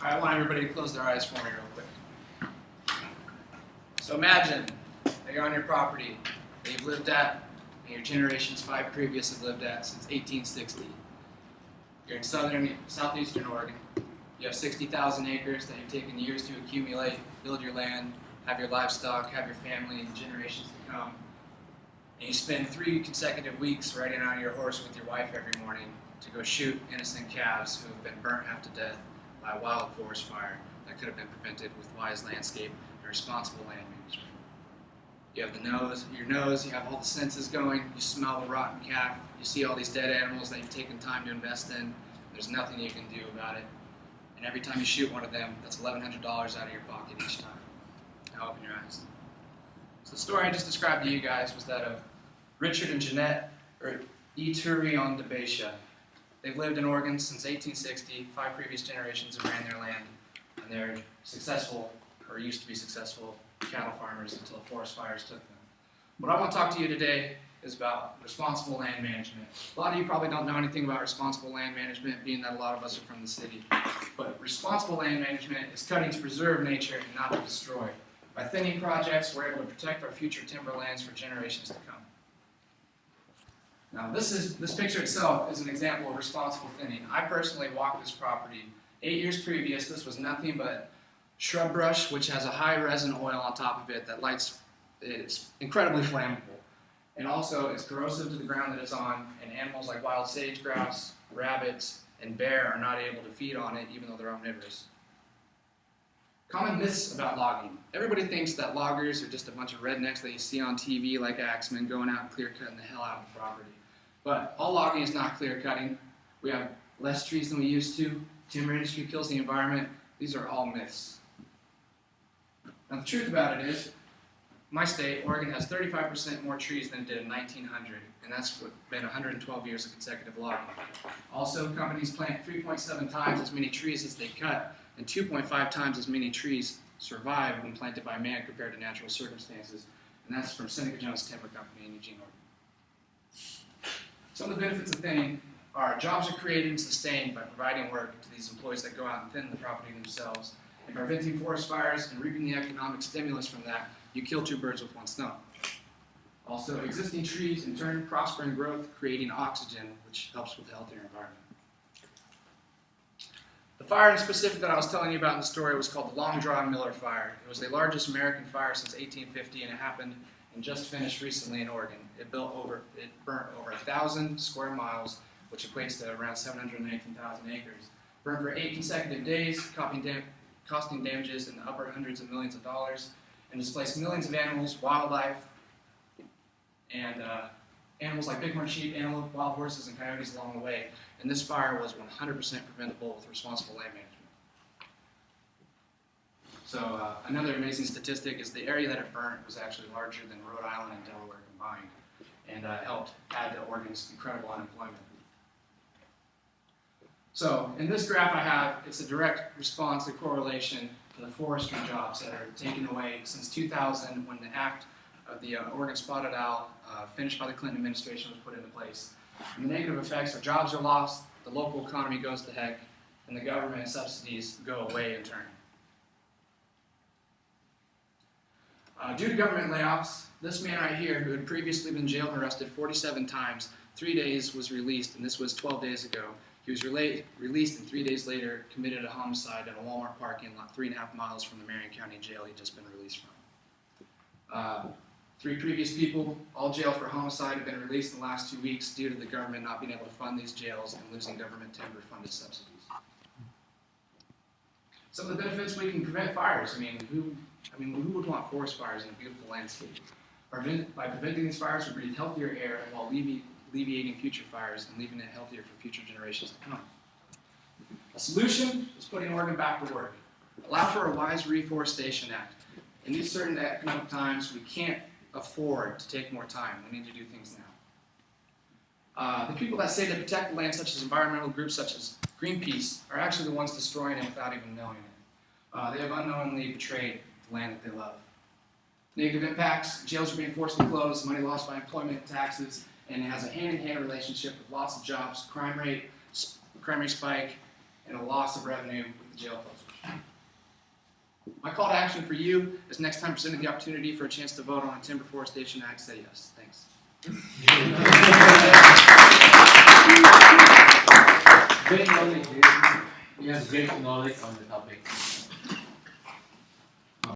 I want everybody to close their eyes for me real quick. So imagine that you're on your property that you've lived at, and your generations 5 previous have lived at since 1860. You're in southeastern Oregon. You have 60,000 acres that you've taken years to accumulate, build your land, have your livestock, have your family, and generations to come. And you spend 3 consecutive weeks riding on your horse with your wife every morning to go shoot innocent calves who have been burnt half to death by a wild forest fire that could have been prevented with wise landscape and responsible land management. You have your nose, you have all the senses going, you smell the rotten calf, you see all these dead animals that you've taken time to invest in, there's nothing you can do about it. And every time you shoot one of them, that's $1,100 out of your pocket each time. Now open your eyes. So the story I just described to you guys was that of Richard and Jeanette Iturion de Becha. They've lived in Oregon since 1860. 5 previous generations have ran their land, and they're successful, or used to be successful, cattle farmers until forest fires took them. What I want to talk to you today is about responsible land management. A lot of you probably don't know anything about responsible land management, being that a lot of us are from the city. But responsible land management is cutting to preserve nature and not to destroy. By thinning projects, we're able to protect our future timberlands for generations to come. Now, this picture itself is an example of responsible thinning. I personally walked this property 8 years previous. This was nothing but shrub brush, which has a high resin oil on top of it that lights. It's incredibly flammable. And also, it's corrosive to the ground that it's on, and animals like wild sage-grouse, rabbits, and bear are not able to feed on it, even though they're omnivorous. Common myths about logging. Everybody thinks that loggers are just a bunch of rednecks that you see on TV like axemen going out and clear-cutting the hell out of the property. But all logging is not clear-cutting. We have less trees than we used to. Timber industry kills the environment. These are all myths. Now the truth about it is, my state, Oregon, has 35% more trees than it did in 1900, and that's been 112 years of consecutive logging. Also, companies plant 3.7 times as many trees as they cut, and 2.5 times as many trees survive when planted by man compared to natural circumstances, and that's from Seneca Jones Timber Company in Eugene, Oregon. Some of the benefits of thinning are jobs are created and sustained by providing work to these employees that go out and thin the property themselves, and by preventing forest fires and reaping the economic stimulus from that, you kill 2 birds with 1 stone. Also, existing trees in turn prosper and growth, creating oxygen, which helps with a healthier environment. The fire in specific that I was telling you about in the story was called the Long Drawn Miller Fire. It was the largest American fire since 1850, and it happened and just finished recently in Oregon. It burnt over 1,000 square miles, which equates to around 719,000 acres. Burned for 8 consecutive days, costing damages in the upper hundreds of millions of dollars, and displaced millions of animals, wildlife, and animals like bighorn sheep, antelope, wild horses, and coyotes along the way. And this fire was 100% preventable with responsible land management. So another amazing statistic is the area that it burnt was actually larger than Rhode Island and Delaware combined, and helped add to Oregon's incredible unemployment. So in this graph I have, it's a direct response, a correlation to the forestry jobs that are taken away since 2000 when the act of the Oregon Spotted Owl, finished by the Clinton administration, was put into place. And the negative effects are jobs are lost, the local economy goes to heck, and the government subsidies go away in turn. Due to government layoffs, this man right here, who had previously been jailed and arrested 47 times, 3 days was released, and this was 12 days ago. He was released and 3 days later committed a homicide in a Walmart parking lot 3.5 miles from the Marion County jail he'd just been released from. 3 previous people, all jailed for homicide, have been released in the last 2 weeks due to the government not being able to fund these jails and losing government timber-funded subsidies. Some of the benefits, we can prevent fires. Who would want forest fires in a beautiful landscape? By preventing these fires, we breathe healthier air while alleviating future fires and leaving it healthier for future generations to come. A solution is putting Oregon back to work. Allow for a wise reforestation act. In these certain economic times, we can't afford to take more time. We need to do things now. The people that say they protect the land, such as environmental groups such as Greenpeace, are actually the ones destroying it without even knowing it. They have unknowingly betrayed the land that they love. Negative impacts: jails are being forced to close, money lost by employment, taxes, and it has a hand-in-hand relationship with loss of jobs, crime rate spike, and a loss of revenue with jail closers. My call to action for you is next time presented the opportunity for a chance to vote on a Timber Forestation Act, say yes. Thanks. Great knowledge, dude. You have great knowledge on the topic.